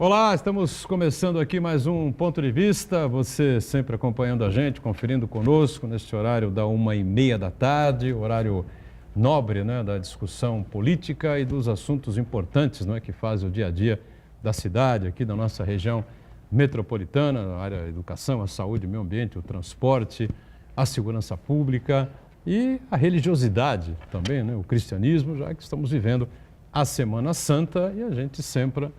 Olá, estamos começando aqui mais um Ponto de Vista, você sempre acompanhando a gente, conferindo conosco neste horário da 1h30 da tarde, horário nobre, né, da discussão política e dos assuntos importantes, não é, que fazem o dia a dia da cidade, aqui da nossa região metropolitana, a área da educação, a saúde, o meio ambiente, o transporte, a segurança pública e a religiosidade também, né, o cristianismo, já que estamos vivendo a Semana Santa e a gente sempre,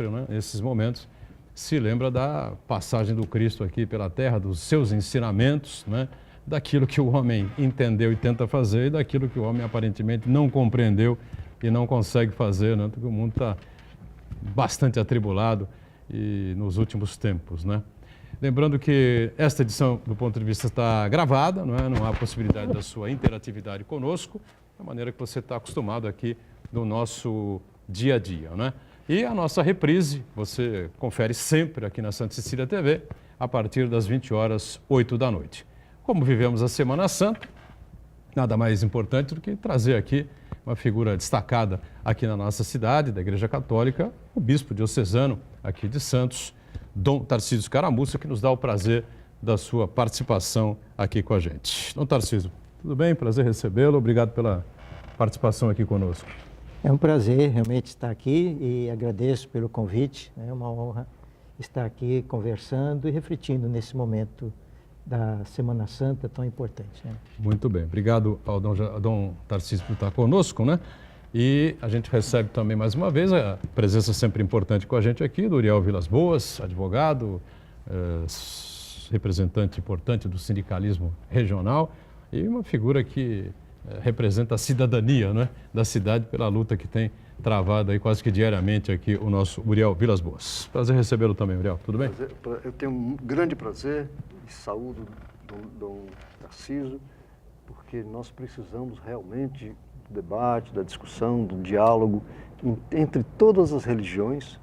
né, nesses momentos, se lembra da passagem do Cristo aqui pela terra, dos seus ensinamentos, né, daquilo que o homem entendeu e tenta fazer e daquilo que o homem aparentemente não compreendeu e não consegue fazer, né, porque o mundo está bastante atribulado e nos últimos tempos, né? Lembrando que esta edição do Ponto de Vista está gravada, não há possibilidade da sua interatividade conosco, da maneira que você está acostumado aqui no nosso dia a dia, né? E a nossa reprise, você confere sempre aqui na Santa Cecília TV, a partir das 20h08 da noite. Como vivemos a Semana Santa, nada mais importante do que trazer aqui uma figura destacada aqui na nossa cidade, da Igreja Católica, o bispo diocesano aqui de Santos, Dom Tarcísio Caramuça, que nos dá o prazer da sua participação aqui com a gente. Dom Tarcísio, tudo bem? Prazer recebê-lo. Obrigado pela participação aqui conosco. É um prazer realmente estar aqui e agradeço pelo convite. É uma honra estar aqui conversando e refletindo nesse momento da Semana Santa tão importante, né? Muito bem. Obrigado ao Dom Tarcísio por estar conosco, né? E a gente recebe também mais uma vez a presença sempre importante com a gente aqui do Uriel Vilas Boas, advogado, representante importante do sindicalismo regional e uma figura que representa a cidadania, né, da cidade pela luta que tem travado aí quase que diariamente aqui o nosso Uriel Vilas Boas. Prazer recebê-lo também, Uriel. Tudo bem? Eu tenho um grande prazer e saúdo Dom Tarcísio, porque nós precisamos realmente do debate, da discussão, do diálogo entre todas as religiões,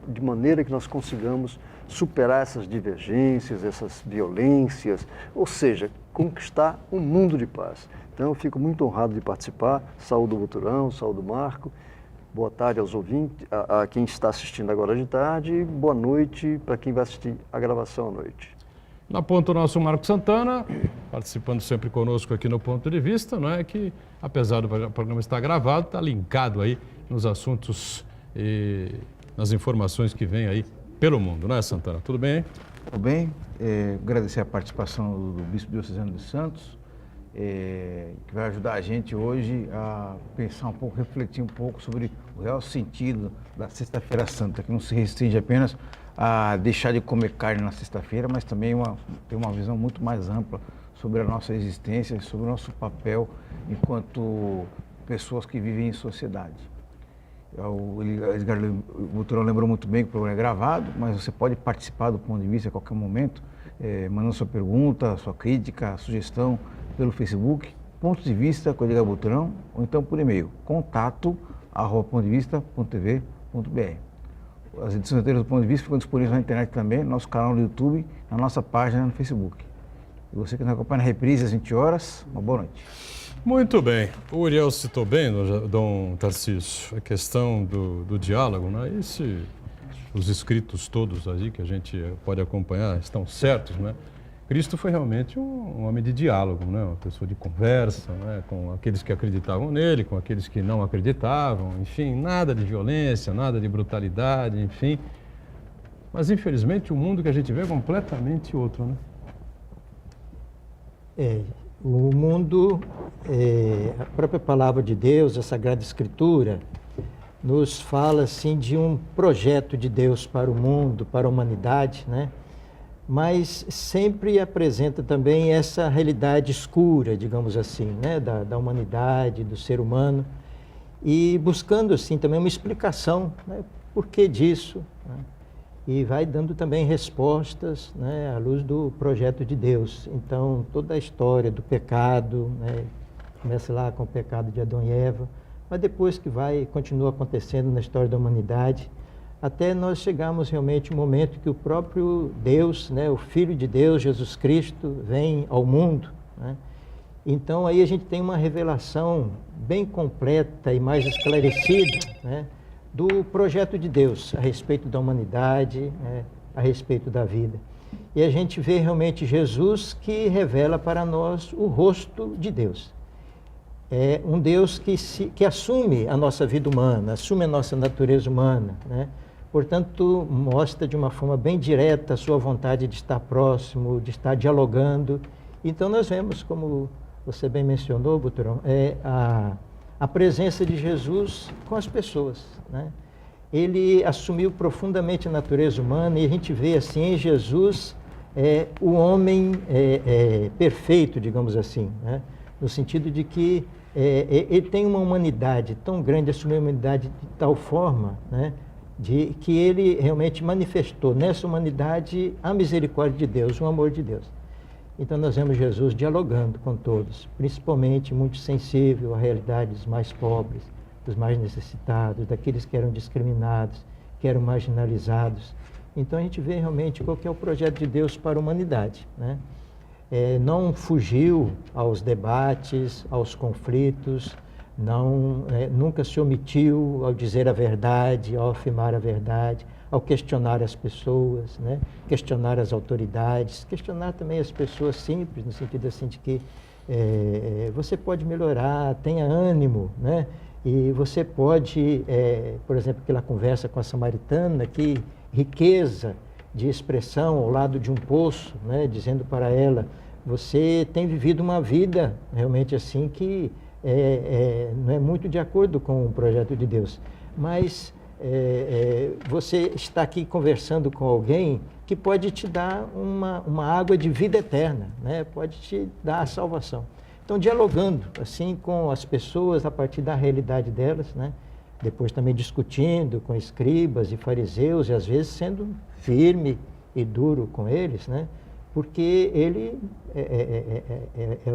de maneira que nós consigamos superar essas divergências, essas violências, ou seja, conquistar um mundo de paz. Então, eu fico muito honrado de participar. Saúdo o Buturão, saúdo o Marco. Boa tarde aos ouvintes, a quem está assistindo agora de tarde, e boa noite para quem vai assistir a gravação à noite. Na ponta, o nosso Marco Santana, participando sempre conosco aqui no Ponto de Vista, não é que, apesar do programa estar gravado, está linkado aí nos assuntos e nas informações que vêm aí pelo mundo, não é, Santana? Tudo bem? Tudo bem. Agradecer a participação do Bispo Diocesano de Santos, que vai ajudar a gente hoje a pensar um pouco, refletir um pouco sobre o real sentido da Sexta-feira Santa, que não se restringe apenas a deixar de comer carne na sexta-feira, mas também ter uma visão muito mais ampla sobre a nossa existência e sobre o nosso papel enquanto pessoas que vivem em sociedade. O Edgar Buturão lembrou muito bem que o programa é gravado, mas você pode participar do Ponto de Vista a qualquer momento, mandando sua pergunta, sua crítica, sugestão pelo Facebook, Ponto de Vista com Edgar Buturão, ou então por e-mail, contato@pontodevista.tv.br. As edições anteriores do Ponto de Vista ficam disponíveis na internet também, no nosso canal no YouTube, na nossa página no Facebook. E você que nos acompanha na reprise às 20h, uma boa noite. Muito bem. O Uriel citou bem, Dom Tarcísio, a questão do diálogo, né? Os escritos todos aí que a gente pode acompanhar estão certos, né? Cristo foi realmente um homem de diálogo, né? Uma pessoa de conversa, né? Com aqueles que acreditavam nele, com aqueles que não acreditavam, enfim, nada de violência, nada de brutalidade, enfim. Mas, infelizmente, o mundo que a gente vê é completamente outro, né? O mundo, a própria palavra de Deus, a Sagrada Escritura, nos fala assim de um projeto de Deus para o mundo, para a humanidade, né? Mas sempre apresenta também essa realidade escura, digamos assim, né? Da humanidade, do ser humano, e buscando assim também uma explicação, né? Por que disso, né? E vai dando também respostas, né, à luz do projeto de Deus. Então, toda a história do pecado, né, começa lá com o pecado de Adão e Eva, mas depois que continua acontecendo na história da humanidade, até nós chegarmos realmente um momento que o próprio Deus, né, o Filho de Deus, Jesus Cristo, vem ao mundo, né? Então, aí a gente tem uma revelação bem completa e mais esclarecida, né, do projeto de Deus a respeito da humanidade, né, a respeito da vida. E a gente vê realmente Jesus que revela para nós o rosto de Deus. É um Deus que assume a nossa vida humana, assume a nossa natureza humana, né? Portanto, mostra de uma forma bem direta a sua vontade de estar próximo, de estar dialogando. Então nós vemos, como você bem mencionou, Buturão, a presença de Jesus com as pessoas, né? Ele assumiu profundamente a natureza humana e a gente vê assim em Jesus o homem perfeito, digamos assim, né? No sentido de que ele tem uma humanidade tão grande, assumiu a humanidade de tal forma, né, de que ele realmente manifestou nessa humanidade a misericórdia de Deus, o amor de Deus. Então nós vemos Jesus dialogando com todos, principalmente muito sensível à realidade dos mais pobres, dos mais necessitados, daqueles que eram discriminados, que eram marginalizados. Então a gente vê realmente qual que é o projeto de Deus para a humanidade, né? Não fugiu aos debates, aos conflitos, nunca se omitiu ao dizer a verdade, ao afirmar a verdade, ao questionar as pessoas, né? Questionar as autoridades, questionar também as pessoas simples, no sentido assim de que você pode melhorar, tenha ânimo, né? E você pode, por exemplo, aquela conversa com a samaritana, que riqueza de expressão ao lado de um poço, né? Dizendo para ela, você tem vivido uma vida realmente assim que não é muito de acordo com o projeto de Deus, mas você está aqui conversando com alguém que pode te dar uma água de vida eterna, né? Pode te dar a salvação. Então, dialogando assim com as pessoas a partir da realidade delas, né? Depois também discutindo com escribas e fariseus e às vezes sendo firme e duro com eles, né? Porque ele é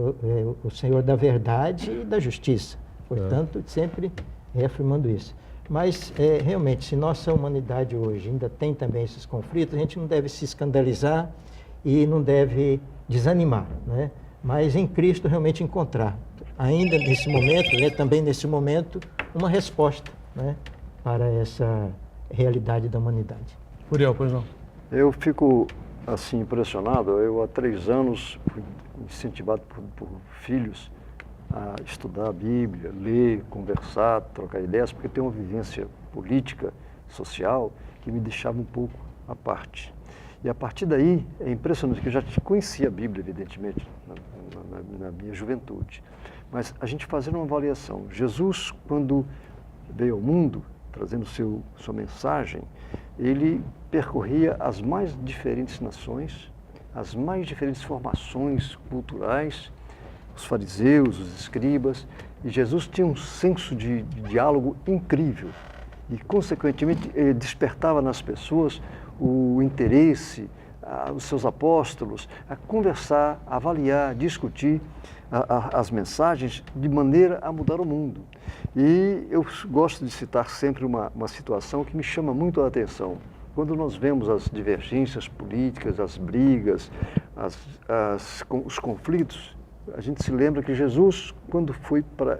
o Senhor da verdade e da justiça. Portanto, sempre reafirmando isso. Mas, realmente, se nossa humanidade hoje ainda tem também esses conflitos, a gente não deve se escandalizar e não deve desanimar, né? Mas em Cristo realmente encontrar, ainda nesse momento, né, também nesse momento, uma resposta, né, para essa realidade da humanidade. Uriel, pois não? Eu fico assim impressionado. Eu há 3 anos fui incentivado por filhos a estudar a Bíblia, ler, conversar, trocar ideias, porque tem uma vivência política, social, que me deixava um pouco à parte. E a partir daí, é impressionante, que eu já conhecia a Bíblia, evidentemente, na minha juventude. Mas a gente fazendo uma avaliação. Jesus, quando veio ao mundo, trazendo sua mensagem, ele percorria as mais diferentes nações, as mais diferentes formações culturais, os fariseus, os escribas, e Jesus tinha um senso de diálogo incrível e, consequentemente, ele despertava nas pessoas o interesse, os seus apóstolos, a conversar, a avaliar, discutir as mensagens de maneira a mudar o mundo. E eu gosto de citar sempre uma situação que me chama muito a atenção. Quando nós vemos as divergências políticas, as brigas, os conflitos, a gente se lembra que Jesus, quando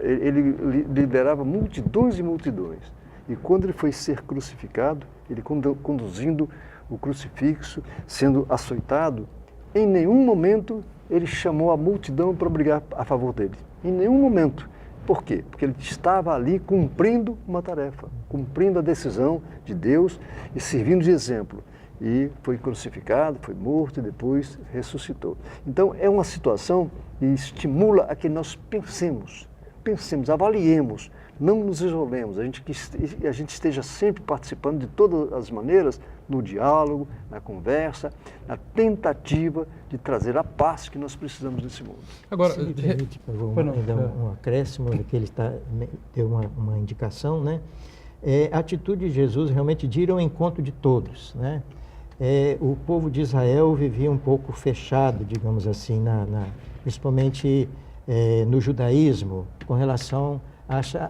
ele liderava multidões e multidões. E quando ele foi ser crucificado, ele conduzindo o crucifixo, sendo açoitado, em nenhum momento ele chamou a multidão para brigar a favor dele. Em nenhum momento. Por quê? Porque ele estava ali cumprindo uma tarefa, cumprindo a decisão de Deus e servindo de exemplo. E foi crucificado, foi morto e depois ressuscitou. Então é uma situação que estimula a que nós pensemos, avaliemos, não nos isolemos, a gente esteja sempre participando de todas as maneiras, no diálogo, na conversa, na tentativa de trazer a paz que nós precisamos nesse mundo. Agora, se me permite, um acréscimo, que ele deu uma indicação, né? A atitude de Jesus realmente de ir ao encontro de todos, né? O povo de Israel vivia um pouco fechado, digamos assim, principalmente no judaísmo, com relação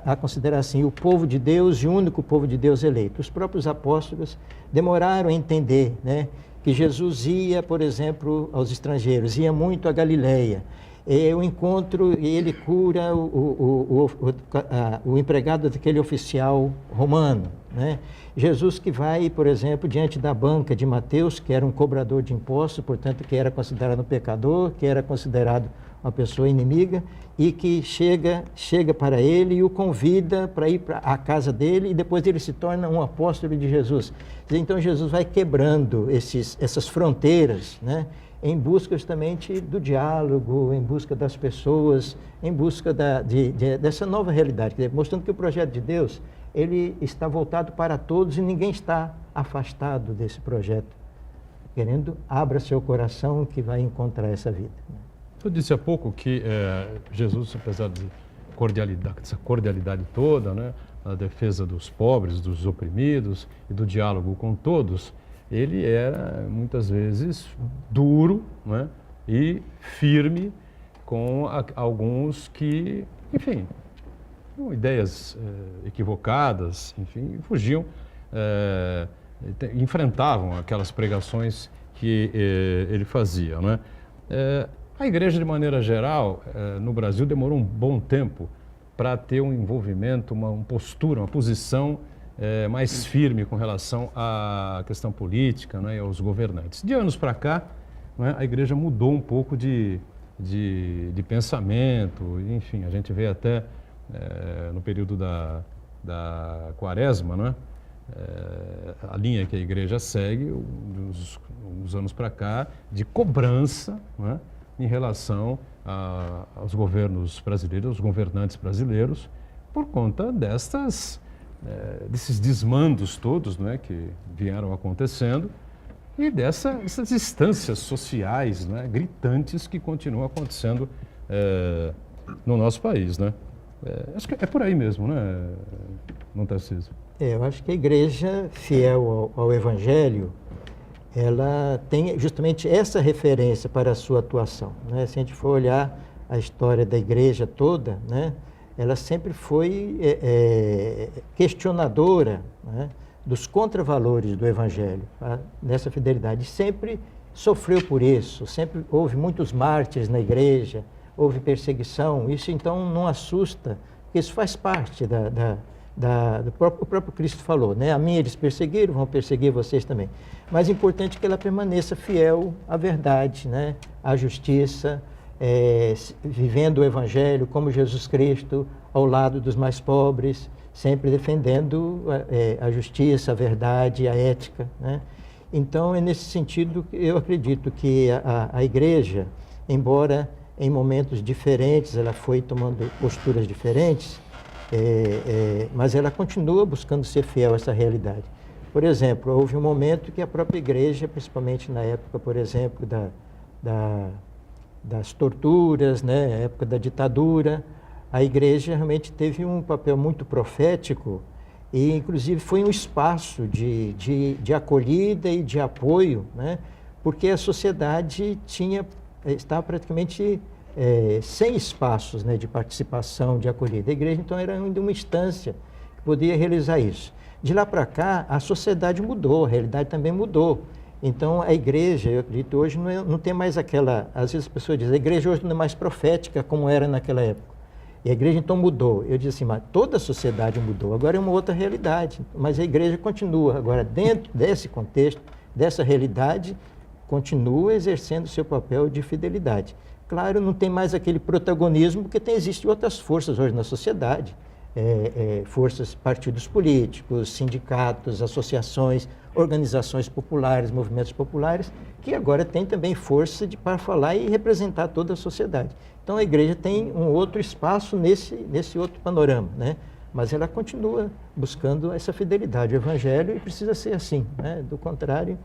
a considerar assim o povo de Deus e o único povo de Deus eleito. Os próprios apóstolos demoraram a entender, né, que Jesus ia, por exemplo, aos estrangeiros, ia muito a Galileia. o encontro, e ele cura o empregado daquele oficial romano, né? Jesus que vai, por exemplo, diante da banca de Mateus, que era um cobrador de impostos, portanto, que era considerado um pecador, que era considerado uma pessoa inimiga, e que chega para ele e o convida para ir para a casa dele, e depois ele se torna um apóstolo de Jesus. Então Jesus vai quebrando essas fronteiras, né? Em busca justamente do diálogo, em busca das pessoas, em busca dessa nova realidade, mostrando que o projeto de Deus, ele está voltado para todos e ninguém está afastado desse projeto. Querendo, abra seu coração que vai encontrar essa vida. Eu disse há pouco que Jesus, apesar de essa cordialidade toda, né, a defesa dos pobres, dos oprimidos e do diálogo com todos, ele era muitas vezes duro, né, e firme com alguns que, enfim, com ideias equivocadas, enfim, fugiam, enfrentavam aquelas pregações que ele fazia, né? A igreja, de maneira geral, no Brasil, demorou um bom tempo para ter um envolvimento, uma postura, uma posição mais firme com relação à questão política, né, e aos governantes. De anos para cá, né, a igreja mudou um pouco de pensamento, enfim, a gente vê até no período da Quaresma, né, a linha que a igreja segue, uns anos para cá, de cobrança, né, em relação aos governos brasileiros, aos governantes brasileiros, por conta desses desmandos todos, né, que vieram acontecendo e dessas instâncias sociais, né, gritantes que continuam acontecendo no nosso país, né? Acho que é por aí mesmo, né, não, Tarcísio? Eu acho que a igreja, fiel ao Evangelho, ela tem justamente essa referência para a sua atuação, né? Se a gente for olhar a história da igreja toda, né, ela sempre foi questionadora, né, dos contravalores do Evangelho, tá? Nessa fidelidade. Sempre sofreu por isso, sempre houve muitos mártires na igreja, houve perseguição. Isso então não assusta, porque isso faz parte o próprio Cristo falou, né? A mim eles perseguiram, vão perseguir vocês também. Mas é importante que ela permaneça fiel à verdade, né? À justiça, vivendo o Evangelho como Jesus Cristo, ao lado dos mais pobres, sempre defendendo a justiça, a verdade, a ética, né? Então, é nesse sentido que eu acredito que a igreja, embora em momentos diferentes ela foi tomando posturas diferentes, mas ela continua buscando ser fiel a essa realidade. Por exemplo, houve um momento que a própria igreja, principalmente na época, por exemplo, das torturas, né, a época da ditadura, a igreja realmente teve um papel muito profético e, inclusive, foi um espaço de acolhida e de apoio, né, porque a sociedade estava praticamente sem espaços, né, de participação, de acolhida. A igreja, então, era ainda uma instância que podia realizar isso. De lá para cá, a sociedade mudou, a realidade também mudou. Então, a igreja, eu acredito, hoje não tem mais aquela... Às vezes as pessoas dizem, a igreja hoje não é mais profética como era naquela época. E a igreja, então, mudou. Eu disse assim, mas toda a sociedade mudou. Agora é uma outra realidade. Mas a igreja continua. Agora, dentro desse contexto, dessa realidade, continua exercendo seu papel de fidelidade. Claro, não tem mais aquele protagonismo, porque existem outras forças hoje na sociedade. Forças, partidos políticos, sindicatos, associações, organizações populares, movimentos populares, que agora têm também força para falar e representar toda a sociedade. Então a igreja tem um outro espaço nesse outro panorama, né? Mas ela continua buscando essa fidelidade ao Evangelho e precisa ser assim, né? Do contrário,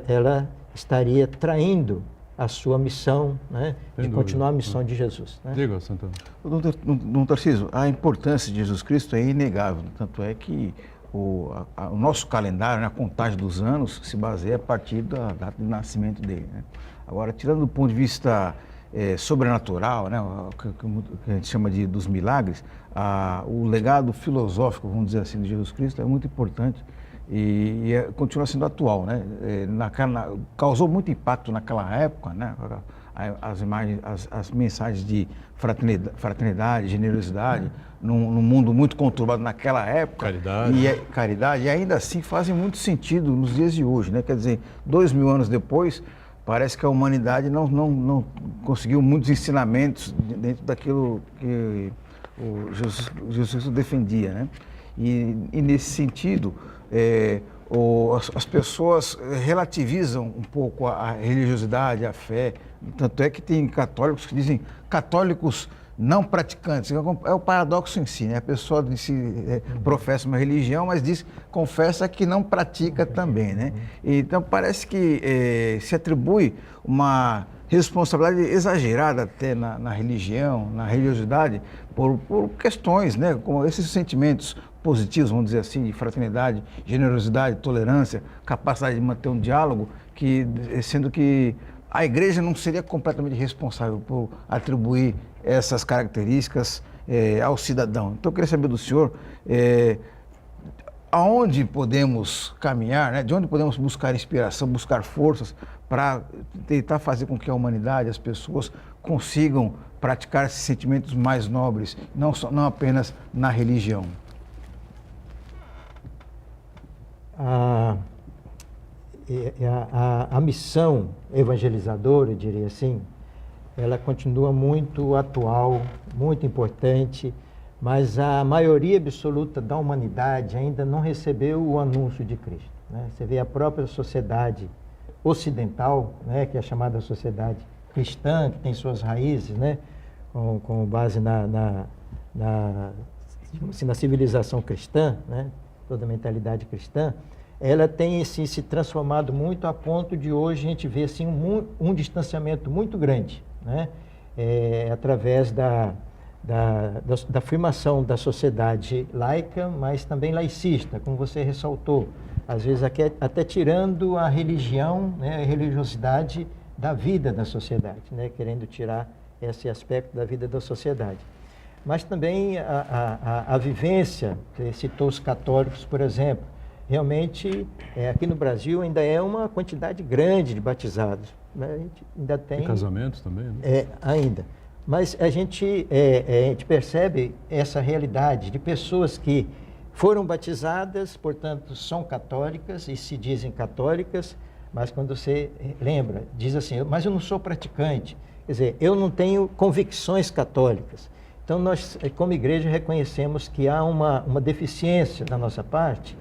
ela estaria traindo a sua missão, né, de continuar a missão de Jesus, né? Diga, Santana. Dom Tarcísio, a importância de Jesus Cristo é inegável, tanto é que o nosso calendário, a contagem dos anos, se baseia a partir da data de nascimento dele, né? Agora, tirando do ponto de vista sobrenatural, né, o que a gente chama dos milagres, o legado filosófico, vamos dizer assim, de Jesus Cristo é muito importante e continua sendo atual, né? Causou muito impacto naquela época, né? as imagens, as mensagens de fraternidade, generosidade, num mundo muito conturbado naquela época. Caridade, e ainda assim fazem muito sentido nos dias de hoje, né? Quer dizer, 2000 anos depois, parece que a humanidade não conseguiu muitos ensinamentos dentro daquilo que o Jesus defendia, né? E nesse sentido, as pessoas relativizam um pouco a religiosidade, a fé. Tanto é que tem católicos que dizem católicos não praticantes. É o paradoxo em si, né? A pessoa professa uma religião, mas confessa que não pratica também, né? Então parece que se atribui uma responsabilidade exagerada até na religião, na religiosidade, por questões, né? Como esses sentimentos positivos, vamos dizer assim, de fraternidade, generosidade, tolerância, capacidade de manter um diálogo, sendo que a igreja não seria completamente responsável por atribuir essas características ao cidadão. Então eu queria saber do senhor aonde podemos caminhar, né? De onde podemos buscar inspiração, buscar forças para tentar fazer com que a humanidade, as pessoas consigam praticar esses sentimentos mais nobres, não apenas na religião. A missão evangelizadora, eu diria assim, ela continua muito atual, muito importante, mas a maioria absoluta da humanidade ainda não recebeu o anúncio de Cristo, né? Você vê a própria sociedade ocidental, né, que é a chamada sociedade cristã, que tem suas raízes, né, com base na civilização cristã, né, toda a mentalidade cristã, ela tem assim, se transformado muito a ponto de hoje a gente ver assim, um distanciamento muito grande, né, através da afirmação da sociedade laica, mas também laicista, como você ressaltou, às vezes até tirando a religião, né, a religiosidade da vida da sociedade, né, querendo tirar esse aspecto da vida da sociedade. Mas também a vivência, você citou os católicos, por exemplo, realmente aqui no Brasil ainda é uma quantidade grande de batizados. Né? A gente ainda tem... E casamentos também, né? Ainda. Mas a gente percebe essa realidade de pessoas que foram batizadas, portanto, são católicas e se dizem católicas, mas quando você lembra, diz assim, mas eu não sou praticante, quer dizer, eu não tenho convicções católicas. Então, nós, como igreja, reconhecemos que há uma deficiência da nossa parte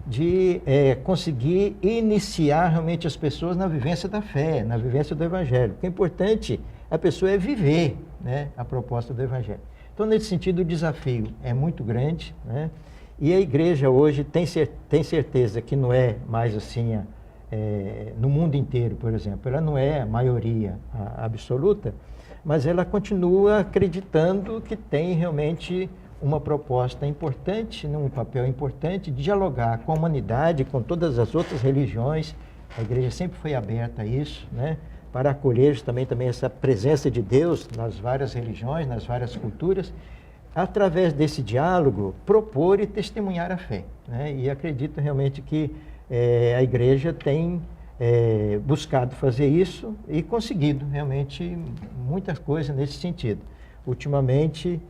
de conseguir iniciar realmente as pessoas na vivência da fé, na vivência do Evangelho. O que é importante, a pessoa é viver, né, a proposta do Evangelho. Então, nesse sentido, o desafio é muito grande, né? E a igreja hoje tem certeza que não é mais assim, no mundo inteiro, por exemplo, ela não é a maioria absoluta, mas ela continua acreditando que tem realmente uma proposta importante, um papel importante de dialogar com a humanidade, com todas as outras religiões. A igreja sempre foi aberta a isso, né? Para acolher também essa presença de Deus nas várias religiões, nas várias culturas, através desse diálogo, propor e testemunhar a fé, né? E acredito realmente que a igreja tem buscado fazer isso e conseguido realmente muitas coisas nesse sentido. Ultimamente,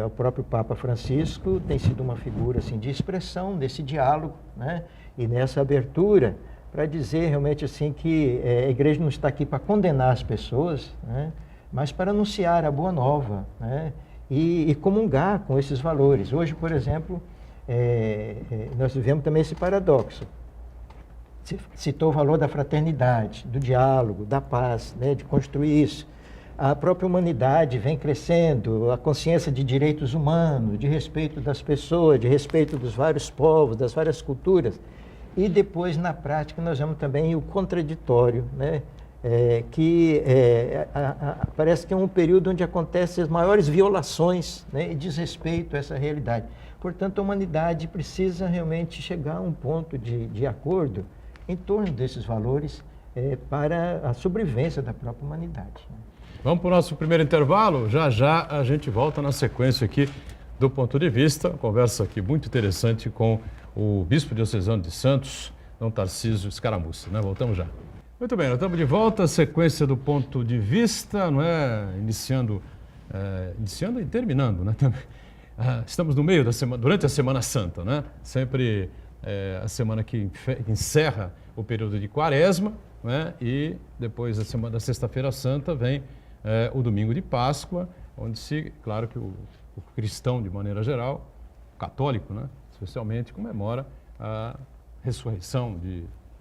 o próprio Papa Francisco tem sido uma figura assim, de expressão desse diálogo, né? E nessa abertura para dizer realmente assim que a igreja não está aqui para condenar as pessoas, né? Mas para anunciar a boa nova, né? E comungar com esses valores. Hoje, por exemplo, nós vivemos também esse paradoxo. Você citou o valor da fraternidade, do diálogo, da paz, né, de construir isso. A própria humanidade vem crescendo, a consciência de direitos humanos, de respeito das pessoas, de respeito dos vários povos, das várias culturas. E depois, na prática, nós vemos também o contraditório, né? Parece que é um período onde acontecem as maiores violações, né, e desrespeito a essa realidade. Portanto, a humanidade precisa realmente chegar a um ponto de acordo em torno desses valores para a sobrevivência da própria humanidade. Vamos para o nosso primeiro intervalo. Já já a gente volta na sequência aqui do Ponto de Vista. Conversa aqui muito interessante com o Bispo Diocesano de Santos, Dom Tarcísio Scaramucci, né? Voltamos já. Muito bem, nós estamos de volta, a sequência do ponto de vista, não é? Iniciando e terminando, né? Também. Estamos no meio da semana, durante a Semana Santa, né? Sempre a semana que encerra o período de Quaresma, né? E depois da Sexta-feira Santa vem o Domingo de Páscoa, onde claro que o cristão de maneira geral, o católico, né? Especialmente comemora a ressurreição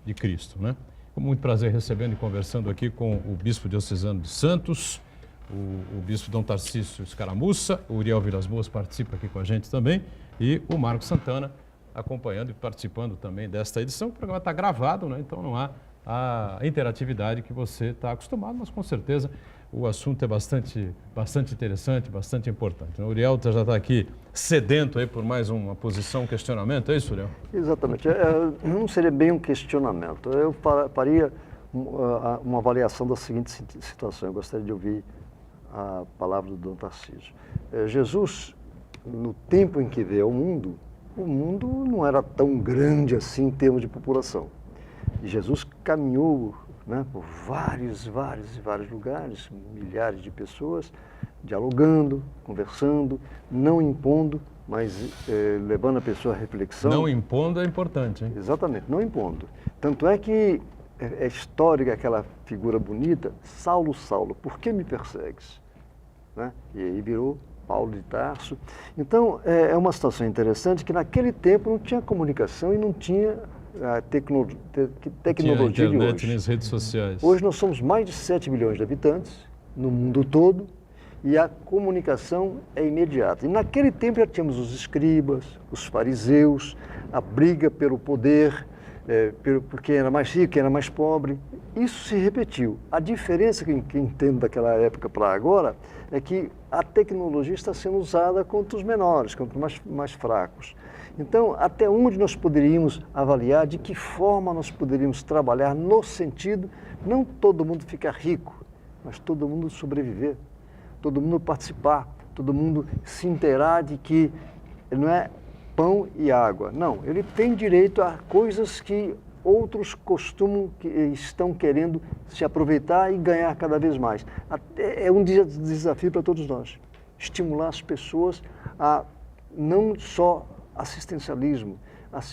de Cristo, né? Com muito prazer recebendo e conversando aqui com o Bispo Diocesano de Santos, o Bispo Dom Tarcísio Escaramuça, o Uriel Vilas Boas participa aqui com a gente também, e o Marco Santana acompanhando e participando também desta edição. O programa está gravado, né? Então não há a interatividade que você está acostumado, mas com certeza o assunto é bastante interessante, bastante importante. O Uriel já está aqui sedento aí por mais uma posição, um questionamento, é isso, Uriel? Exatamente. Não seria bem um questionamento. Eu faria uma avaliação da seguinte situação. Eu gostaria de ouvir a palavra do Dom Tarcísio. Jesus, no tempo em que veio ao mundo, o mundo não era tão grande assim em termos de população. E Jesus caminhou, né, por vários lugares, milhares de pessoas, dialogando, conversando, não impondo, mas levando a pessoa à reflexão. Não impondo é importante, hein? Exatamente, não impondo. Tanto é que é histórica aquela figura bonita, Saulo, Saulo, por que me persegues? Né? E aí virou Paulo de Tarso. Então, é uma situação interessante que naquele tempo não tinha comunicação e não tinha a tecnologia tinha de internet hoje. nas redes sociais. Hoje nós somos mais de 7 milhões de habitantes no mundo todo e a comunicação é imediata. E naquele tempo já tínhamos os escribas, os fariseus, a briga pelo poder, por quem era mais rico, quem era mais pobre. Isso se repetiu. A diferença que entendo daquela época para agora é que a tecnologia está sendo usada contra os menores, contra os mais fracos. Então, até onde nós poderíamos avaliar, de que forma nós poderíamos trabalhar no sentido, não todo mundo ficar rico, mas todo mundo sobreviver, todo mundo participar, todo mundo se inteirar de que não é pão e água. Não, ele tem direito a coisas que outros estão querendo se aproveitar e ganhar cada vez mais. É um desafio para todos nós, estimular as pessoas a não só assistencialismo,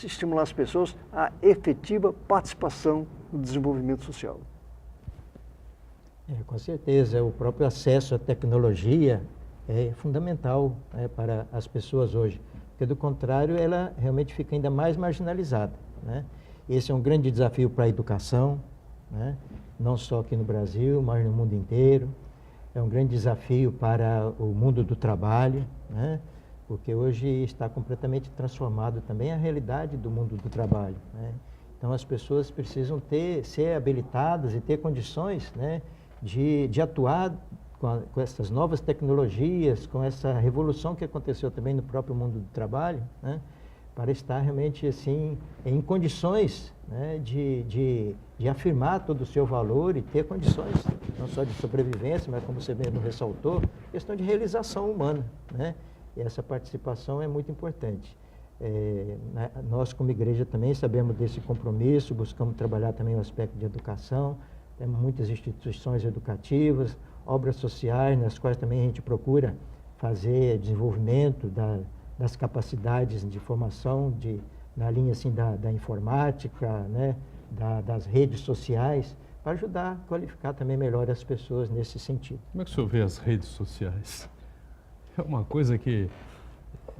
estimular as pessoas a efetiva participação no desenvolvimento social. Com certeza, o próprio acesso à tecnologia é fundamental, né, para as pessoas hoje, porque do contrário ela realmente fica ainda mais marginalizada, né? Esse é um grande desafio para a educação, né? Não só aqui no Brasil, mas no mundo inteiro. É um grande desafio para o mundo do trabalho, né? Porque hoje está completamente transformado também a realidade do mundo do trabalho, né? Então as pessoas precisam ser habilitadas e ter condições, né, de atuar com essas novas tecnologias, com essa revolução que aconteceu também no próprio mundo do trabalho, né, para estar realmente assim em condições, né, de afirmar todo o seu valor e ter condições não só de sobrevivência, mas como você mesmo ressaltou, questão de realização humana, né? E essa participação é muito importante. Nós, como igreja, também sabemos desse compromisso, buscamos trabalhar também o aspecto de educação, temos muitas instituições educativas, obras sociais, nas quais também a gente procura fazer desenvolvimento das capacidades de formação, na linha assim, da informática, né, das redes sociais, para ajudar a qualificar também melhor as pessoas nesse sentido. Como é que o senhor vê as redes sociais? É uma coisa que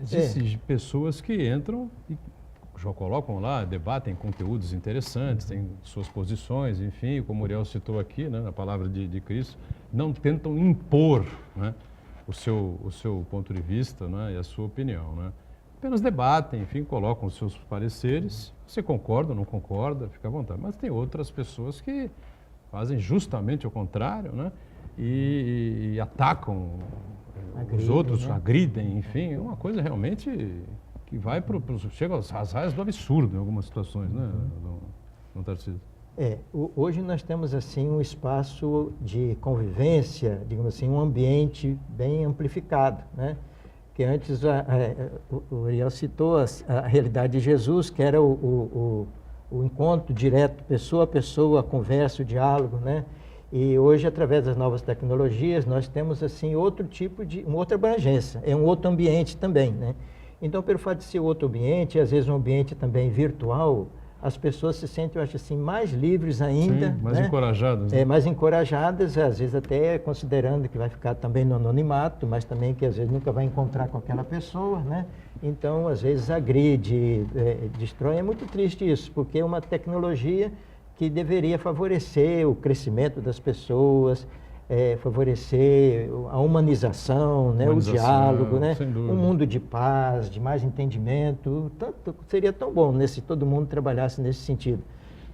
existem pessoas que entram e já colocam lá, debatem conteúdos interessantes, têm suas posições, enfim, como o Uriel citou aqui, né, na palavra de Cristo, não tentam impor, né, o seu ponto de vista, né, e a sua opinião, né? Apenas debatem, enfim, colocam os seus pareceres, você concorda ou não concorda, fica à vontade, mas tem outras pessoas que fazem justamente o contrário, né, e atacam os outros, né? Agridem, enfim, é uma coisa realmente que vai chega às raias do absurdo em algumas situações, né, Dom Tarcísio? Hoje nós temos assim um espaço de convivência, digamos assim, um ambiente bem amplificado, né? Que antes o Uriel citou a realidade de Jesus, que era o encontro direto, pessoa a pessoa, a conversa, o diálogo, né? E hoje, através das novas tecnologias, nós temos assim outro tipo de, uma outra abrangência, é um outro ambiente também, né? Então, pelo fato de ser outro ambiente, e às vezes um ambiente também virtual, as pessoas se sentem, eu acho assim, mais livres ainda. Sim, mais né? encorajadas. Né? Mais encorajadas, às vezes até considerando que vai ficar também no anonimato, mas também que às vezes nunca vai encontrar com aquela pessoa, né? Então, às vezes agride, destrói. É muito triste isso, porque é uma tecnologia que deveria favorecer o crescimento das pessoas, favorecer a humanização, né? O diálogo, né? Um mundo de paz, de mais entendimento. Seria tão bom se todo mundo trabalhasse nesse sentido.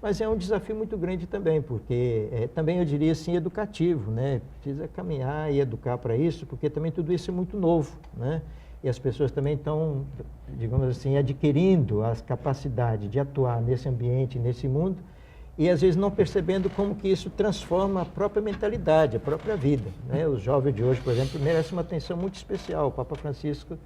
Mas é um desafio muito grande também, porque também eu diria assim educativo, né? Precisa caminhar e educar para isso, porque também tudo isso é muito novo, né? E as pessoas também estão, digamos assim, adquirindo as capacidades de atuar nesse ambiente, nesse mundo, e às vezes não percebendo como que isso transforma a própria mentalidade, a própria vida, né? Os jovens de hoje, por exemplo, merecem uma atenção muito especial. O Papa Francisco,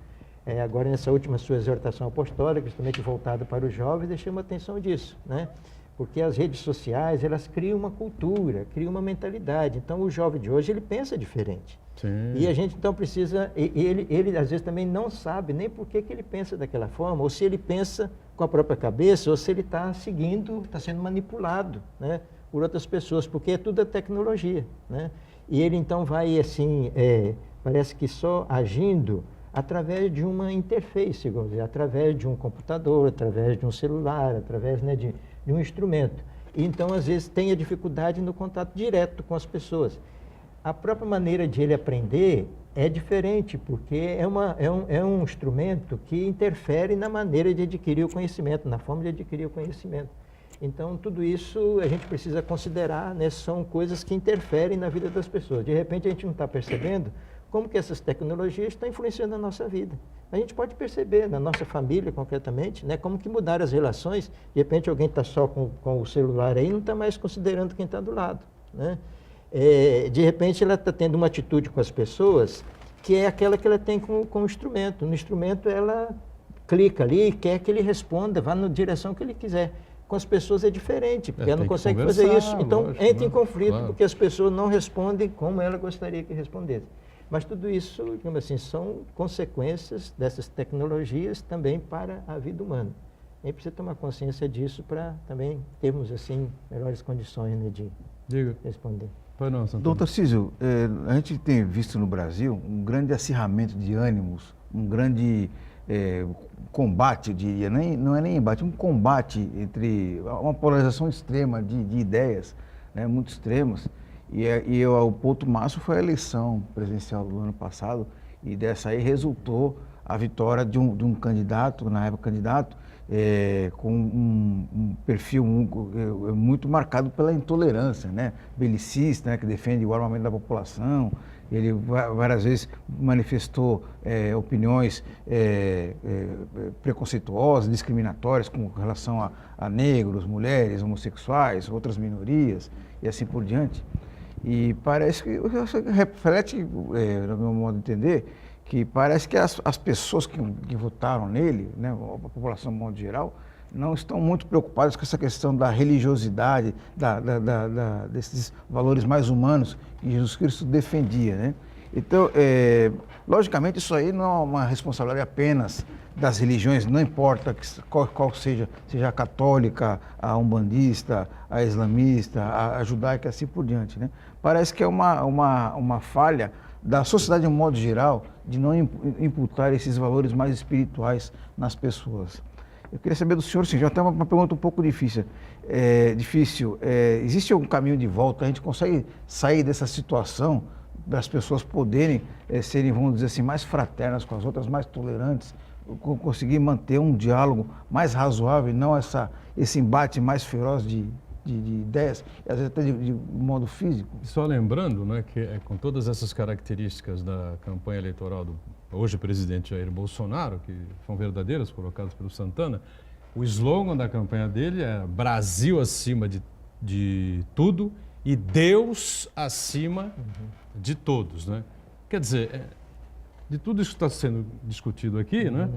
agora nessa última sua exortação apostólica, justamente voltada para os jovens, deixou uma atenção disso, né? Porque as redes sociais, elas criam uma cultura, criam uma mentalidade. Então, o jovem de hoje, ele pensa diferente. Sim. E a gente, então, precisa... Ele às vezes, também não sabe nem por que ele pensa daquela forma, ou se ele pensa com a própria cabeça, ou se ele está seguindo, está sendo manipulado, né, por outras pessoas, porque é tudo a tecnologia, né? E ele, então, vai, assim, parece que só agindo através de uma interface, vamos dizer, através de um computador, através de um celular, através, né, de um instrumento. E, então, às vezes, tem a dificuldade no contato direto com as pessoas. A própria maneira de ele aprender é diferente, porque é um instrumento que interfere na maneira de adquirir o conhecimento, na forma de adquirir o conhecimento. Então, tudo isso a gente precisa considerar, né? São coisas que interferem na vida das pessoas. De repente, a gente não está percebendo como que essas tecnologias estão influenciando a nossa vida. A gente pode perceber na nossa família, concretamente, né, como que mudaram as relações. De repente, alguém está só com o celular aí e não está mais considerando quem está do lado, né? De repente, ela está tendo uma atitude com as pessoas que é aquela que ela tem com o instrumento. No instrumento, ela clica ali e quer que ele responda, vá na direção que ele quiser. Com as pessoas é diferente, porque ela não consegue fazer isso. Então, lógico, entra em conflito, claro, porque as pessoas não respondem como ela gostaria que respondesse. Mas tudo isso, digamos assim, são consequências dessas tecnologias também para a vida humana. A gente precisa tomar consciência disso para também termos, assim, melhores condições, né, de responder. Dom Tarcísio, a gente tem visto no Brasil um grande acirramento de ânimos, um grande combate, eu diria, não é nem embate, um combate entre uma polarização extrema de ideias, né, muito extremas. E o ponto máximo foi a eleição presidencial do ano passado, e dessa aí resultou a vitória de um candidato, na época candidato, com um perfil muito marcado pela intolerância, né? Belicista, né? Que defende o armamento da população. Ele várias vezes manifestou opiniões preconceituosas, discriminatórias com relação a negros, mulheres, homossexuais, outras minorias e assim por diante. E parece que reflete, no meu modo de entender, que parece que as pessoas que votaram nele, né, a população, de modo geral, não estão muito preocupadas com essa questão da religiosidade, desses valores mais humanos que Jesus Cristo defendia, né? Então, logicamente, isso aí não é uma responsabilidade apenas das religiões, não importa qual seja a católica, a umbandista, a islamista, a judaica e assim por diante, né? Parece que é uma falha da sociedade de um modo geral de não imputar esses valores mais espirituais nas pessoas. Eu queria saber do senhor, sim, já tem uma pergunta um pouco difícil. Existe algum caminho de volta? A gente consegue sair dessa situação das pessoas poderem serem, vamos dizer assim, mais fraternas com as outras, mais tolerantes, conseguir manter um diálogo mais razoável e não esse embate mais feroz de ideias, às vezes até de modo físico? Só lembrando, né, que com todas essas características da campanha eleitoral do hoje presidente Jair Bolsonaro, que são verdadeiras, colocadas pelo Santana, o slogan da campanha dele é Brasil acima de tudo e Deus acima de todos, né? Quer dizer, de tudo isso que está sendo discutido aqui, né?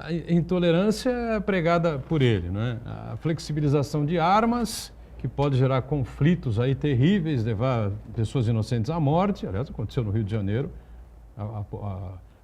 A intolerância é pregada por ele, né? A flexibilização de armas, que pode gerar conflitos aí terríveis, levar pessoas inocentes à morte. Aliás, aconteceu no Rio de Janeiro,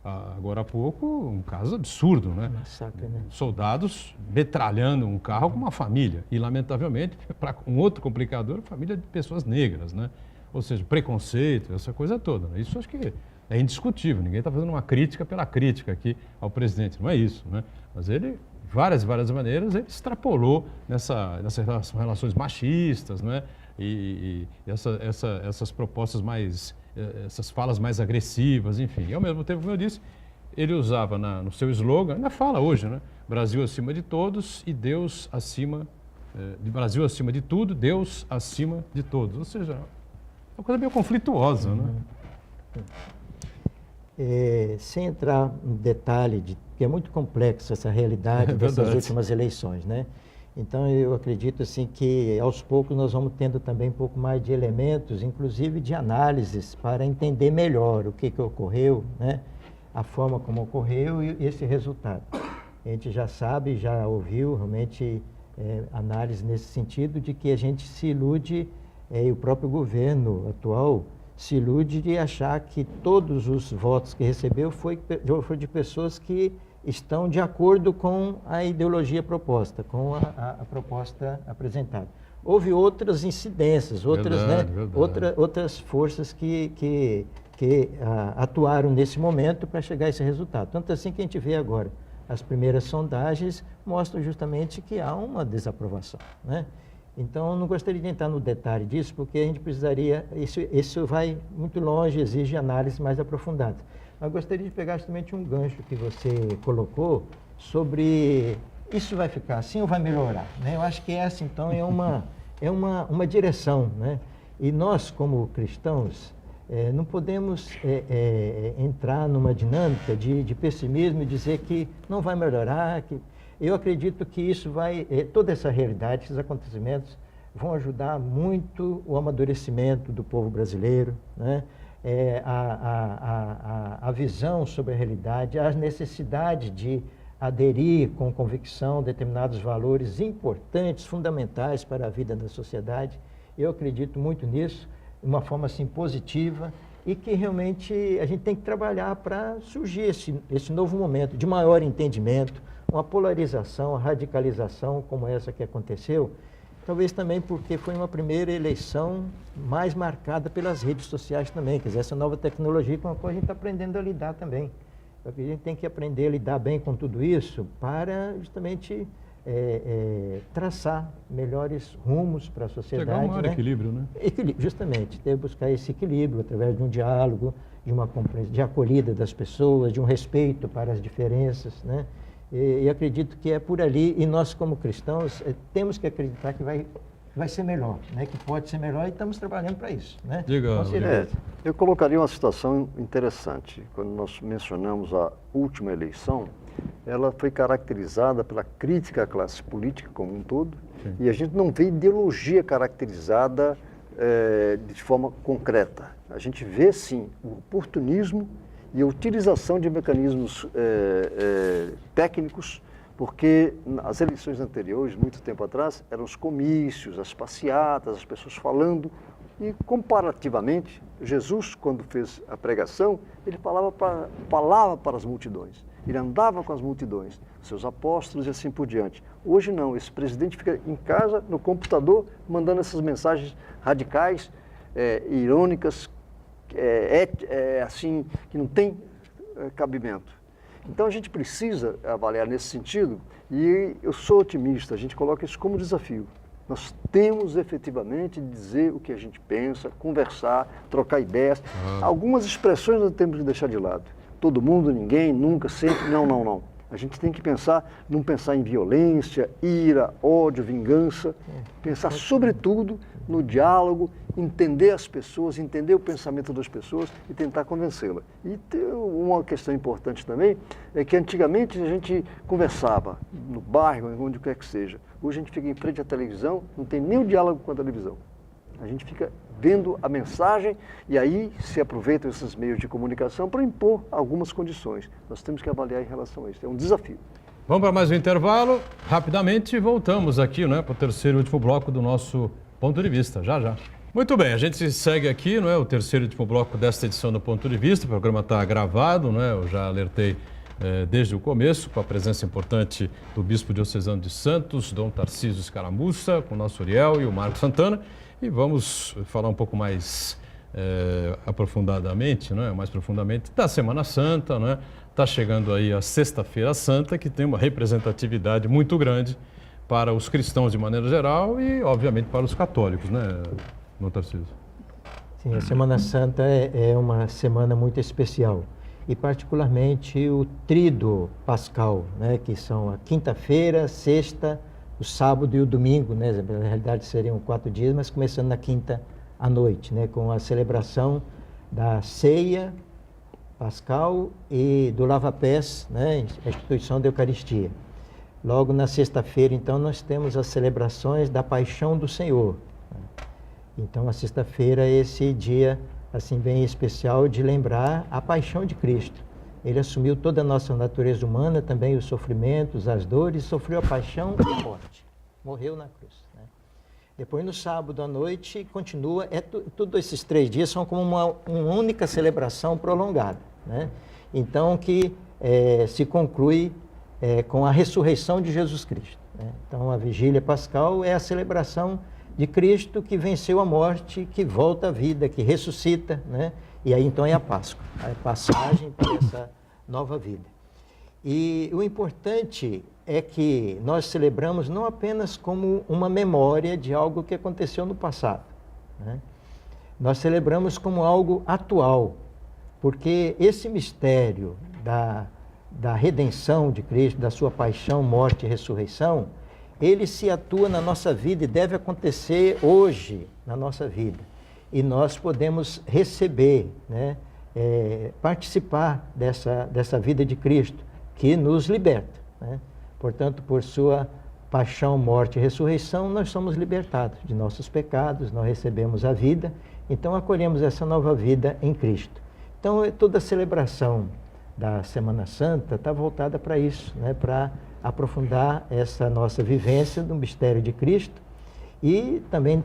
agora há pouco, um caso absurdo, né? Massacre, né? Soldados metralhando um carro com uma família. E, lamentavelmente, para um outro complicador, família de pessoas negras, né? Ou seja, preconceito, essa coisa toda, né? Isso acho que é indiscutível. Ninguém está fazendo uma crítica pela crítica aqui ao presidente, não é isso, né? Mas ele, várias maneiras, ele extrapolou nessas relações machistas, né? E essas propostas mais, essas falas mais agressivas, enfim. E ao mesmo tempo, como eu disse, ele usava no seu slogan, ainda fala hoje, né? Brasil acima de todos e Deus acima, Brasil acima de tudo, Deus acima de todos. Ou seja, é uma coisa meio conflituosa, né? Sem entrar no detalhe, que é muito complexa essa realidade dessas últimas eleições, né? Então, eu acredito assim que, aos poucos, nós vamos tendo também um pouco mais de elementos, inclusive de análises, para entender melhor o que ocorreu, né? A forma como ocorreu e esse resultado. A gente já sabe, já ouviu realmente análise nesse sentido de que a gente se ilude, e o próprio governo atual se ilude de achar que todos os votos que recebeu foi de pessoas que estão de acordo com a ideologia proposta, com a proposta apresentada. Houve outras incidências, outras forças que atuaram nesse momento para chegar a esse resultado. Tanto assim que a gente vê agora, as primeiras sondagens mostram justamente que há uma desaprovação, né? Então, eu não gostaria de entrar no detalhe disso, porque a gente precisaria, isso vai muito longe, exige análise mais aprofundada. Mas gostaria de pegar justamente um gancho que você colocou sobre isso vai ficar assim ou vai melhorar, né? Eu acho que essa, então, é uma direção, né? E nós, como cristãos, não podemos entrar numa dinâmica de pessimismo e dizer que não vai melhorar, eu acredito que isso toda essa realidade, esses acontecimentos, vão ajudar muito o amadurecimento do povo brasileiro, né? A visão sobre a realidade, a necessidade de aderir com convicção a determinados valores importantes, fundamentais para a vida da sociedade. Eu acredito muito nisso, de uma forma assim positiva, e que realmente a gente tem que trabalhar para surgir esse novo momento de maior entendimento, uma polarização, a radicalização como essa que aconteceu, talvez também porque foi uma primeira eleição mais marcada pelas redes sociais também, quer dizer, essa nova tecnologia com a qual a gente está aprendendo a lidar também. A gente tem que aprender a lidar bem com tudo isso para justamente traçar melhores rumos para a sociedade. Chegar a um maior equilíbrio, né? Justamente, buscar esse equilíbrio através de um diálogo, de acolhida das pessoas, de um respeito para as diferenças, né? E acredito que é por ali, e nós como cristãos temos que acreditar que vai ser melhor, né? Que pode ser melhor e estamos trabalhando para isso, né? Diga, eu colocaria uma situação interessante. Quando nós mencionamos a última eleição, ela foi caracterizada pela crítica à classe política como um todo. Sim. E a gente não vê ideologia caracterizada de forma concreta. A gente vê, sim, o oportunismo e a utilização de mecanismos técnicos, porque as eleições anteriores, muito tempo atrás, eram os comícios, as passeatas, as pessoas falando, e comparativamente, Jesus, quando fez a pregação, ele falava para as multidões, ele andava com as multidões, seus apóstolos e assim por diante. Hoje não, esse presidente fica em casa, no computador, mandando essas mensagens radicais, irônicas, assim, que não tem cabimento. Então a gente precisa avaliar nesse sentido, e eu sou otimista, a gente coloca isso como desafio. Nós temos efetivamente de dizer o que a gente pensa, conversar, trocar ideias. Algumas expressões nós temos que deixar de lado. Todo mundo, ninguém, nunca, sempre, não. A gente tem que não pensar em violência, ira, ódio, vingança, pensar sobretudo no diálogo, entender as pessoas, entender o pensamento das pessoas e tentar convencê-la. E tem uma questão importante também, é que antigamente a gente conversava no bairro, onde quer que seja. Hoje a gente fica em frente à televisão, não tem nem o diálogo com a televisão. A gente fica vendo a mensagem e aí se aproveitam esses meios de comunicação para impor algumas condições. Nós temos que avaliar em relação a isso. É um desafio. Vamos para mais um intervalo. Rapidamente voltamos aqui, né, para o terceiro e último bloco do nosso Ponto de Vista. Já, já. Muito bem, a gente segue aqui, não é, o terceiro e último bloco desta edição do Ponto de Vista. O programa está gravado, né, eu já alertei desde o começo, com a presença importante do Bispo Diocesano de Santos, Dom Tarcísio Escaramuça, com o nosso Uriel e o Marco Santana. E vamos falar um pouco mais aprofundadamente, né, mais profundamente, da Semana Santa, né? Está chegando aí a Sexta-feira Santa, que tem uma representatividade muito grande para os cristãos de maneira geral e, obviamente, para os católicos, né, Dom Tarcísio? Sim, a Semana Santa é uma semana muito especial. E, particularmente, o tríduo pascal, né, que são a quinta-feira, sexta, o sábado e o domingo, né? Na realidade, seriam 4 dias, mas começando na quinta à noite, né, com a celebração da ceia pascal e do lava-pés, né, a instituição da Eucaristia. Logo na sexta-feira, então, nós temos as celebrações da Paixão do Senhor. Então, a sexta-feira é esse dia, assim, bem especial de lembrar a paixão de Cristo. Ele assumiu toda a nossa natureza humana, também os sofrimentos, as dores, sofreu a paixão e a morte. Morreu na cruz, né? Depois, no sábado à noite, continua. Todos esses 3 dias são como uma única celebração prolongada, né? Então, que se conclui com a ressurreição de Jesus Cristo, né? Então, a vigília pascal é a celebração de Cristo que venceu a morte, que volta à vida, que ressuscita, né? E aí, então, é a Páscoa, a passagem para essa nova vida. E o importante é que nós celebramos não apenas como uma memória de algo que aconteceu no passado, né? Nós celebramos como algo atual, porque esse mistério da redenção de Cristo, da sua paixão, morte e ressurreição, ele se atua na nossa vida e deve acontecer hoje na nossa vida. E nós podemos receber, né, participar dessa vida de Cristo, que nos liberta, né? Portanto, por sua paixão, morte e ressurreição, nós somos libertados de nossos pecados, nós recebemos a vida, então acolhemos essa nova vida em Cristo. Então, toda a celebração da Semana Santa está voltada para isso, né? Para aprofundar essa nossa vivência do mistério de Cristo e também,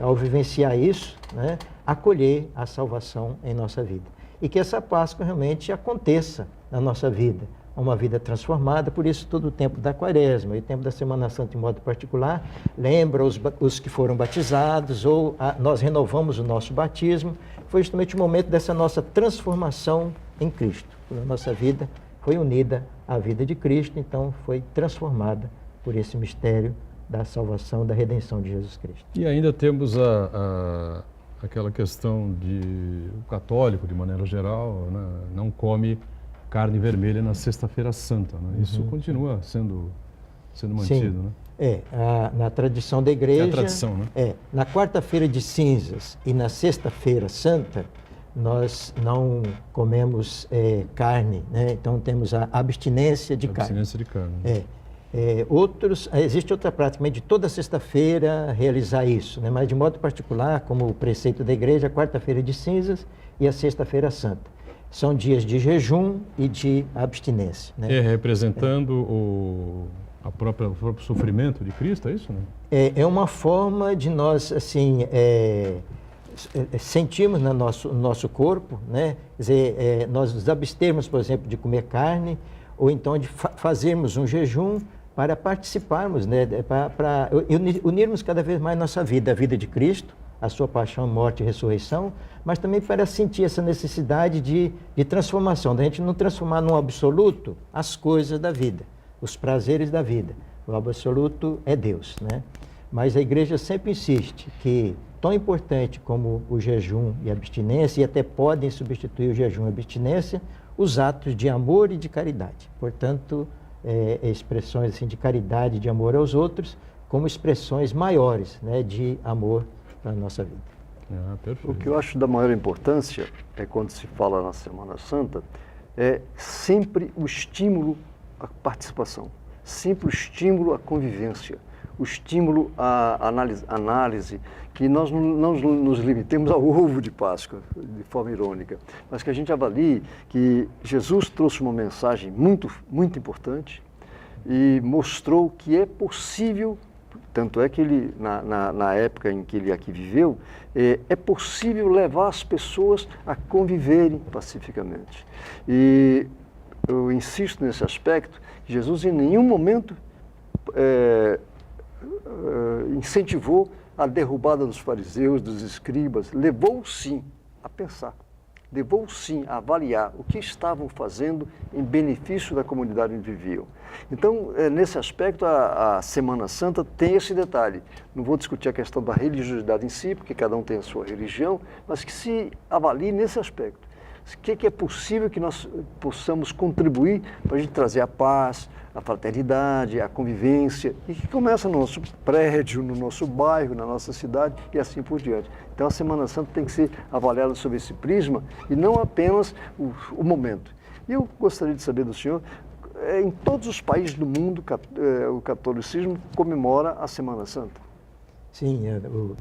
ao vivenciar isso, né, acolher a salvação em nossa vida. E que essa Páscoa realmente aconteça na nossa vida, uma vida transformada. Por isso, todo o tempo da Quaresma e o tempo da Semana Santa, em modo particular, lembra os que foram batizados, ou nós renovamos o nosso batismo. Foi justamente o momento dessa nossa transformação em Cristo. A nossa vida foi unida à vida de Cristo, então foi transformada por esse mistério da salvação, da redenção de Jesus Cristo. E ainda temos aquela questão de o católico, de maneira geral, né, não come carne vermelha na Sexta-feira Santa, né? Isso continua sendo mantido, Sim. né? Na tradição da igreja, é a tradição, né? Na quarta-feira de cinzas e na Sexta-feira Santa, nós não comemos carne, né? Então temos a abstinência de carne. Abstinência de carne. Existe outra prática de toda sexta-feira realizar isso, né? Mas de modo particular, como o preceito da igreja, a quarta-feira de cinzas e a Sexta-feira Santa. São dias de jejum e de abstinência, né? Representando o próprio sofrimento de Cristo, é isso, né? É uma forma de nós, assim, sentirmos no nosso corpo, né? Quer dizer, nós nos abstermos, por exemplo, de comer carne, ou então de fazermos um jejum para participarmos, né? Para unirmos cada vez mais nossa vida, a vida de Cristo, a sua paixão, morte e ressurreição, mas também para sentir essa necessidade de transformação, da gente não transformar num absoluto as coisas da vida, os prazeres da vida. O absoluto é Deus, né? Mas a igreja sempre insiste que, tão importante como o jejum e a abstinência, e até podem substituir o jejum e a abstinência, os atos de amor e de caridade. Portanto, expressões assim, de caridade, de amor aos outros, como expressões maiores, né, de amor para a nossa vida. Perfeito. O que eu acho da maior importância é quando se fala na Semana Santa, é sempre o estímulo à participação, sempre o estímulo à convivência. o estímulo à análise, que nós não nos limitemos ao ovo de Páscoa, de forma irônica, mas que a gente avalie que Jesus trouxe uma mensagem muito, muito importante e mostrou que é possível, tanto é que ele, na época em que ele aqui viveu, é possível levar as pessoas a conviverem pacificamente. E eu insisto nesse aspecto, Jesus em nenhum momento incentivou a derrubada dos fariseus, dos escribas, levou sim a pensar, levou sim a avaliar o que estavam fazendo em benefício da comunidade onde viviam. Então, nesse aspecto, a Semana Santa tem esse detalhe. Não vou discutir a questão da religiosidade em si, porque cada um tem a sua religião, mas que se avalie nesse aspecto. O que é possível que nós possamos contribuir para a gente trazer a paz, a fraternidade, a convivência, e que começa no nosso prédio, no nosso bairro, na nossa cidade e assim por diante. Então a Semana Santa tem que ser avaliada sob esse prisma e não apenas o momento. E eu gostaria de saber do senhor, em todos os países do mundo, o catolicismo comemora a Semana Santa? Sim,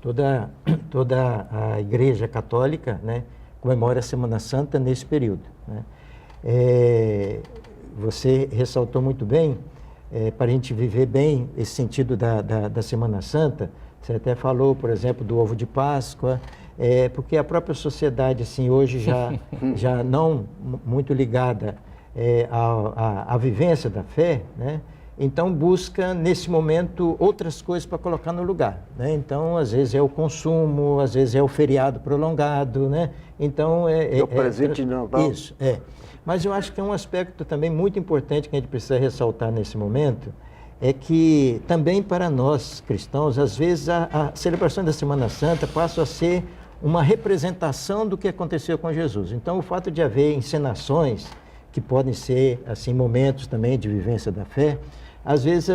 toda a Igreja Católica, né, comemora a Semana Santa nesse período, né? Você ressaltou muito bem, para a gente viver bem esse sentido da Semana Santa, você até falou, por exemplo, do ovo de Páscoa, porque a própria sociedade, assim, hoje já não muito ligada à vivência da fé, né? Então busca, nesse momento, outras coisas para colocar no lugar, né? Então, às vezes é o consumo, às vezes é o feriado prolongado, né? Então, é o presente de Natal. Isso, Mas eu acho que é um aspecto também muito importante que a gente precisa ressaltar nesse momento, é que também para nós cristãos, às vezes a celebração da Semana Santa passa a ser uma representação do que aconteceu com Jesus. Então, o fato de haver encenações, que podem ser assim momentos também de vivência da fé, às vezes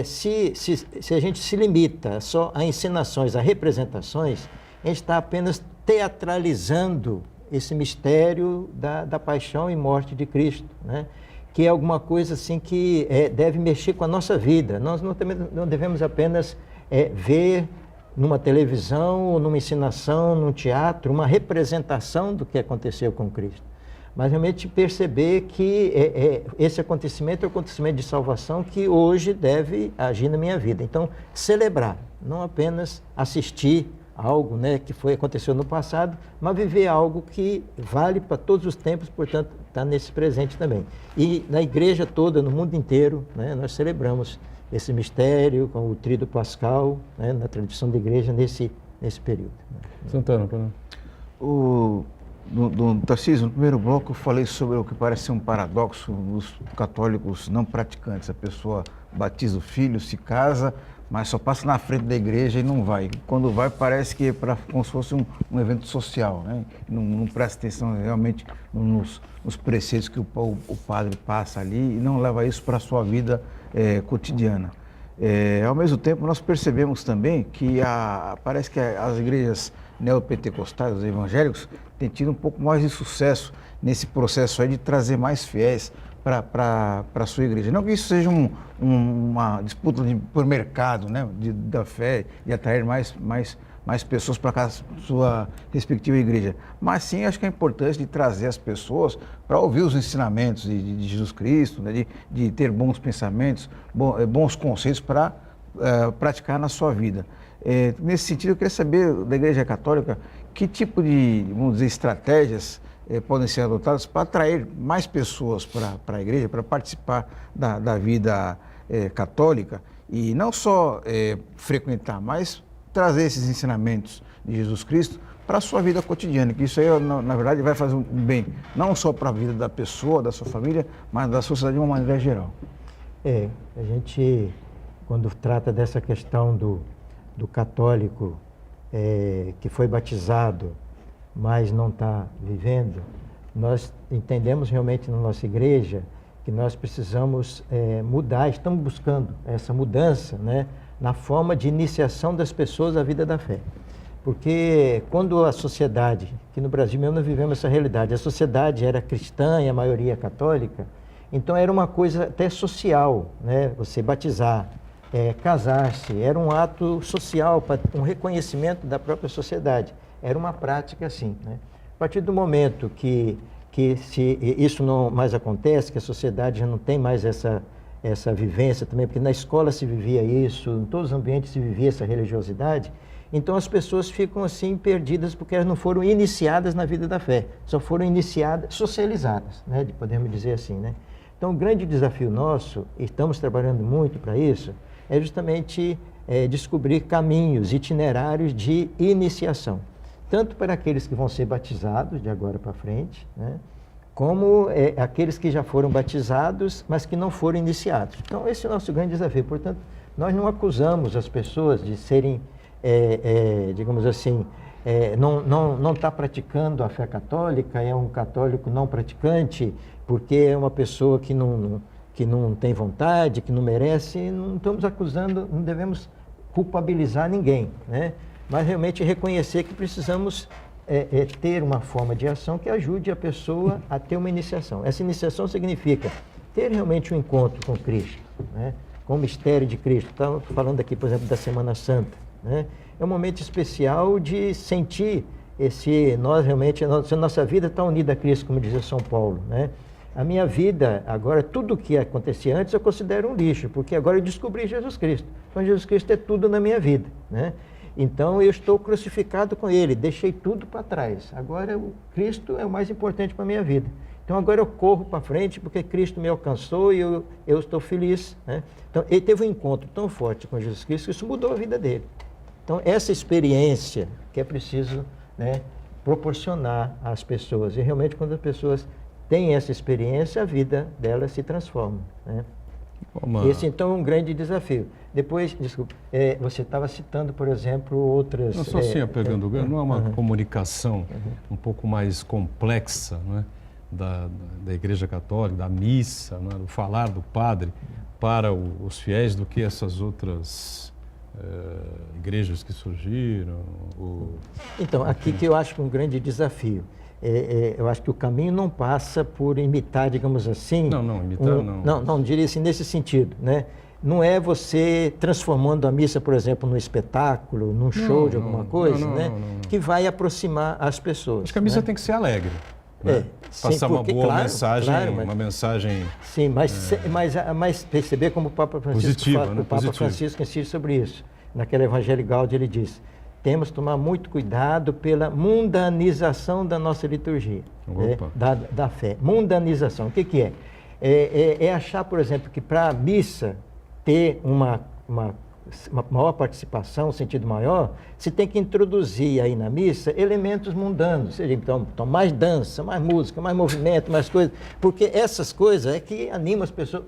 se a gente se limita só a encenações, a representações, a gente está apenas teatralizando esse mistério da paixão e morte de Cristo, né? Que é alguma coisa assim que deve mexer com a nossa vida. Nós não devemos apenas ver numa televisão ou numa encenação, num teatro, uma representação do que aconteceu com Cristo, mas realmente perceber que esse acontecimento é um acontecimento de salvação que hoje deve agir na minha vida. Então, celebrar, não apenas assistir algo, né, que aconteceu no passado, mas viver algo que vale para todos os tempos, portanto, está nesse presente também. E na igreja toda, no mundo inteiro, né, nós celebramos esse mistério com o Tríduo Pascal, né, na tradição da igreja, nesse período. Santana, No Tarcísio, no primeiro bloco, eu falei sobre o que parece ser um paradoxo nos católicos não praticantes. A pessoa batiza o filho, se casa, mas só passa na frente da igreja e não vai. Quando vai, parece que é como se fosse um evento social, né? Não presta atenção realmente nos preceitos que o padre passa ali e não leva isso para a sua vida cotidiana. Ao mesmo tempo, nós percebemos também que parece que as igrejas neopentecostais, os evangélicos, têm tido um pouco mais de sucesso nesse processo aí de trazer mais fiéis para a sua igreja. Não que isso seja uma disputa por mercado, né, da fé, de atrair mais pessoas para a sua respectiva igreja, mas sim acho que é importante de trazer as pessoas para ouvir os ensinamentos de Jesus Cristo, né, de ter bons pensamentos, bons conceitos para praticar na sua vida. Nesse sentido, eu queria saber da Igreja Católica que tipo de, vamos dizer, estratégias podem ser adotadas para atrair mais pessoas para a igreja, para participar da vida católica e não só frequentar, mas trazer esses ensinamentos de Jesus Cristo para a sua vida cotidiana, que isso aí, na verdade, vai fazer um bem, não só para a vida da pessoa, da sua família, mas da sociedade de uma maneira geral. A gente, quando trata dessa questão do católico que foi batizado, mas não está vivendo, nós entendemos realmente na nossa igreja que nós precisamos mudar, estamos buscando essa mudança, né, na forma de iniciação das pessoas à vida da fé. Porque quando a sociedade, que no Brasil mesmo nós vivemos essa realidade, a sociedade era cristã e a maioria católica, então era uma coisa até social, né, você batizar. casar-se, era um ato social, um reconhecimento da própria sociedade. Era uma prática assim, né? A partir do momento que se isso não mais acontece, que a sociedade já não tem mais essa vivência também, porque na escola se vivia isso, em todos os ambientes se vivia essa religiosidade, então as pessoas ficam assim perdidas porque elas não foram iniciadas na vida da fé, só foram iniciadas, socializadas, né, podemos dizer assim, né? Então o grande desafio nosso, e estamos trabalhando muito para isso, é justamente descobrir caminhos, itinerários de iniciação, tanto para aqueles que vão ser batizados de agora para frente, né, como aqueles que já foram batizados, mas que não foram iniciados. Então, esse é o nosso grande desafio. Portanto, nós não acusamos as pessoas de serem, digamos assim, não está praticando a fé católica, é um católico não praticante, porque é uma pessoa que não tem vontade, que não merece. Não estamos acusando, não devemos culpabilizar ninguém, né? Mas realmente reconhecer que precisamos ter uma forma de ação que ajude a pessoa a ter uma iniciação. Essa iniciação significa ter realmente um encontro com Cristo, né? Com o mistério de Cristo. Estamos falando aqui, por exemplo, da Semana Santa, né? É um momento especial de sentir nós realmente, a nossa vida está unida a Cristo, como dizia São Paulo, né? A minha vida, agora, tudo o que acontecia antes eu considero um lixo, porque agora eu descobri Jesus Cristo. Então, Jesus Cristo é tudo na minha vida, né? Então, eu estou crucificado com Ele, deixei tudo para trás. Agora, o Cristo é o mais importante para a minha vida. Então, agora eu corro para frente porque Cristo me alcançou e eu estou feliz, né? Então, ele teve um encontro tão forte com Jesus Cristo que isso mudou a vida dele. Então, essa experiência que é preciso, né, proporcionar às pessoas. E realmente, quando as pessoas têm essa experiência, a vida delas se transforma, né? Esse, então, é um grande desafio. Depois, desculpa, você estava citando, por exemplo, outras... Não, só assim, pegando, não é uma comunicação um pouco mais complexa, não é? Da Igreja Católica, da missa, não é? Do falar do padre para os fiéis do que essas outras igrejas que surgiram? Então, aqui que eu acho que um grande desafio. Eu acho que o caminho não passa por imitar, digamos assim... Não, imitar não. Não, diria assim, nesse sentido, né? Não é você transformando a missa, por exemplo, num espetáculo, num show de alguma coisa, né? Que vai aproximar as pessoas. Acho que a missa, né, tem que ser alegre, né? Passar uma boa mensagem, uma mensagem... Sim, mas perceber como o Papa Francisco fala, o Papa Francisco insiste sobre isso. Naquela Evangelii Gaudium ele diz: temos que tomar muito cuidado pela mundanização da nossa liturgia, da fé. Mundanização, o que é? É achar, por exemplo, que para a missa ter uma maior participação, um sentido maior, se tem que introduzir aí na missa elementos mundanos, seja, então mais dança, mais música, mais movimento, mais coisas, porque essas coisas é que animam as pessoas,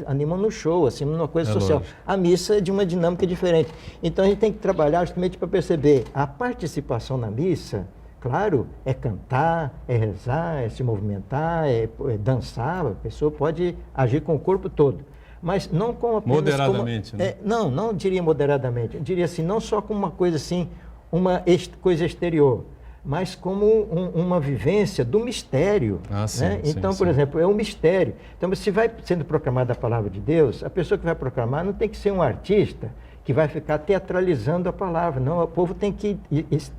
animam no show, assim, numa coisa social. Lógico. A missa é de uma dinâmica diferente. Então a gente tem que trabalhar justamente para perceber a participação na missa. Claro, é cantar, é rezar, é se movimentar, é dançar, a pessoa pode agir com o corpo todo. Mas não com apenas... Moderadamente, né? Não diria moderadamente. Eu diria assim, não só como uma coisa assim, uma coisa exterior, mas como uma vivência do mistério. Sim, né? Então, sim, por exemplo, é um mistério. Então, se vai sendo proclamada a palavra de Deus, a pessoa que vai proclamar não tem que ser um artista que vai ficar teatralizando a palavra. Não, o povo tem que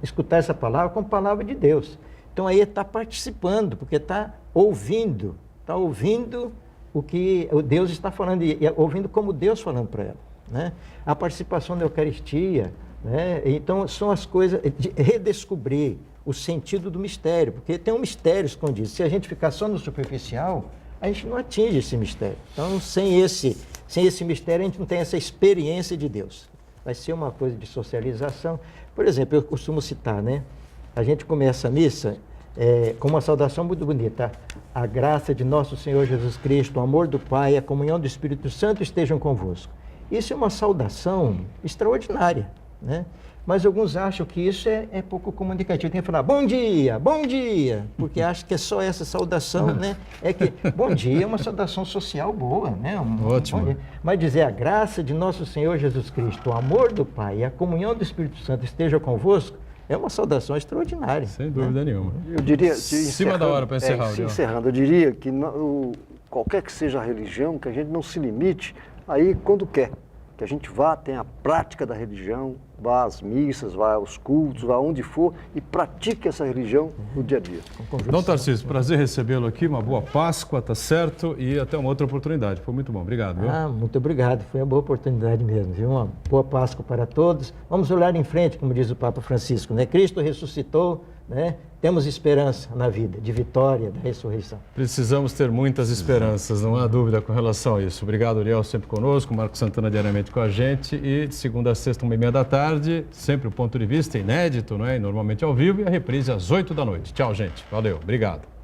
escutar essa palavra como palavra de Deus. Então, aí está participando, porque está ouvindo o que o Deus está falando, e ouvindo como Deus falando para ela, né? A participação na Eucaristia, né? Então, são as coisas de redescobrir o sentido do mistério, porque tem um mistério escondido. Se a gente ficar só no superficial, a gente não atinge esse mistério. Então, sem esse mistério, a gente não tem essa experiência de Deus. Vai ser uma coisa de socialização. Por exemplo, eu costumo citar, né? A gente começa a missa com uma saudação muito bonita: a graça de nosso Senhor Jesus Cristo, o amor do Pai e a comunhão do Espírito Santo estejam convosco. Isso é uma saudação extraordinária, né? Mas alguns acham que isso é pouco comunicativo. Tem que falar bom dia, porque acham que é só essa saudação, né? É que bom dia é uma saudação social boa, né? Ótimo. Mas dizer a graça de nosso Senhor Jesus Cristo, o amor do Pai e a comunhão do Espírito Santo estejam convosco, é uma saudação extraordinária. Sem dúvida nenhuma. Eu diria... Cima da hora para encerrar. Encerrando, eu diria que qualquer que seja a religião, que a gente não se limite aí quando quer. que a gente vá, tenha a prática da religião, vá às missas, vá aos cultos, vá onde for e pratique essa religião no dia a dia. Dom Tarcísio, prazer recebê-lo aqui, uma boa Páscoa, tá certo? E até uma outra oportunidade. Foi muito bom, obrigado. Viu? Muito obrigado, foi uma boa oportunidade mesmo, viu? Uma boa Páscoa para todos. Vamos olhar em frente, como diz o Papa Francisco, né? Cristo ressuscitou, né? Temos esperança na vida, de vitória, da ressurreição. Precisamos ter muitas esperanças, não há dúvida com relação a isso. Obrigado, Uriel, sempre conosco, Marcos Santana diariamente com a gente e de segunda a sexta, 1h30 da tarde, sempre o ponto de vista inédito, não é? Normalmente ao vivo e a reprise às 8 da noite. Tchau, gente. Valeu, obrigado.